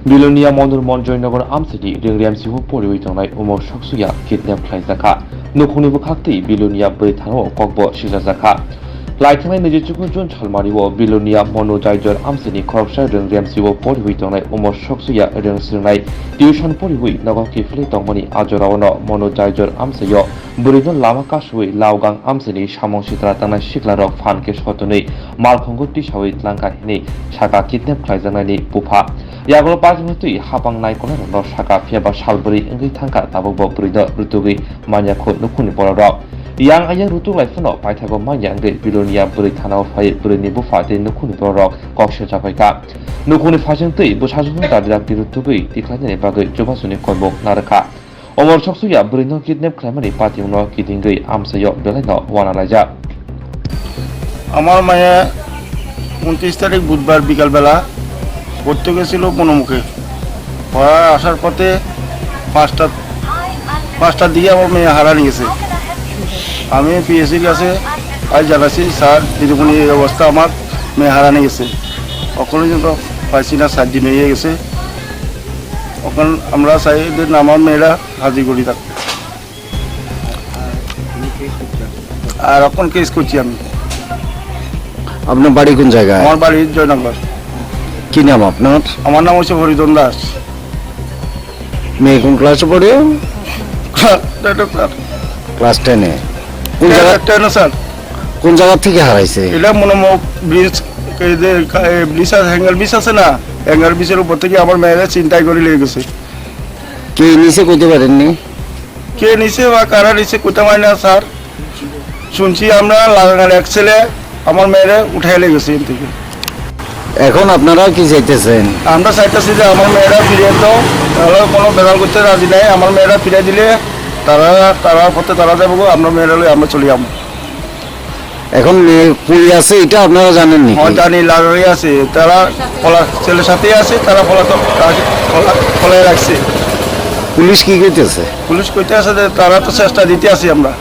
Bilonia Mondur Monjoynagar Amcity, Ringram Siho Bwrwi Tangnai Umor Soksukya kidnap Khokjakkha. Nukhuni Bukhakti Bilonia Bwrwi Kokbo Shizazakha. Laitangai Nijchukun Jun Chalmariwo Bilonia Monojajor Amcity Khokjakkha Ringram Siho Bwrwi Tangnai Umor Soksukya Ringsirnai Tuition Bwrwi Nago Kiphilma Tongmani Jorao no Monojajor Amsayo Bwrwi Lama Kashui Laugang Amcity Samong Sitra Tangnai Shiklarok Phanke Shotuni Malkhongo Tishawi Tlangka Hini Shaka kidnap Khokjakkha Bupha Yagolo Pazmutui Habang Naikona no Shaka Fiaba Shalburi Engi Tanka Tabobo Bwrwi Rutukjak Manyako Nukhuni Borok Yang ayah Rutuk Laifono Paithago Manyang Bilonia Bwrwi Thanao Phai Bwrwi-Buphate Nukhuni Borok Khokjakkha Nukhuni Phajengtui Bwsa Dadrak Rutukjak Tiklani Bagai Jobasuni Konbok Naraka Umor Soksukya Bwrwi kidnap Khlamani Patiungno Kidingui Amsayo Beleno Wanalaja আমার মায়ে 29 তারিখ বুধবার বিকালবেলা পড়তে গেছিল বনমুখে পড়া আসার পথে পাঁচটার দিকে আমার মেয়ে হারানি গেছে আমি পিএসসির কাছে আজ জানাচ্ছি স্যার এরকম এই অবস্থা আমার মেয়ে হারানি গেছে ওখানে কিন্তু পাইছি না 7 দিন হয়ে গেছে ওখানে আমরা চাই যে আমার মেয়েরা হাজির করি থাক আর এখন কেস করছি আমি আপনার বাড়ি কোন জায়গায়? আমার বাড়ি জয়নগর। কি নাম আপনার? আমার নাম হচ্ছে হরিদন দাস। মেয়ে কোন ক্লাসে পড়ে? ক্লাস 10 এ। কোন জায়গা 10 স্যার? কোন জায়গা থেকে হারাইছে? এটা Monomukh bridge bridge hanger bridge আছে না, হ্যাঙ্গার ব্রিজের উপর থেকে আমার মেয়েরা চিন্তাই করে লেগে গেছে। কে নিচে কইতে পারেননি? কে নিচে বা কারা নিচে কইতে পারি না স্যার, শুনছি আমরা লাগানোর এক ছেলে আমার মেয়েরা উঠাই লেগে গেছে এখান থেকে। এখন আপনারা কি চাইতেছেন? আমরা চাইতেছি যে আমার মেয়েরা ফিরিয়ে দাও, তাহলে কোনো বেদাল করতে রাজি নাই। আমার মেয়েরা ফিরে দিলে তারা পথে তারা যাবো, আমরা মেয়েরা আমরা চলে যাবো। এখন কই আছে এটা আপনারা জানেন নি? হ্যাঁ জানি, লাগাই আছে, তারা ছেলের সাথেই আছে, তারা ফলায় রাখছে। পুলিশ কি কইতেছে? পুলিশ কইতে আছে যে তারা তো চেষ্টা দিতে আছি আমরা।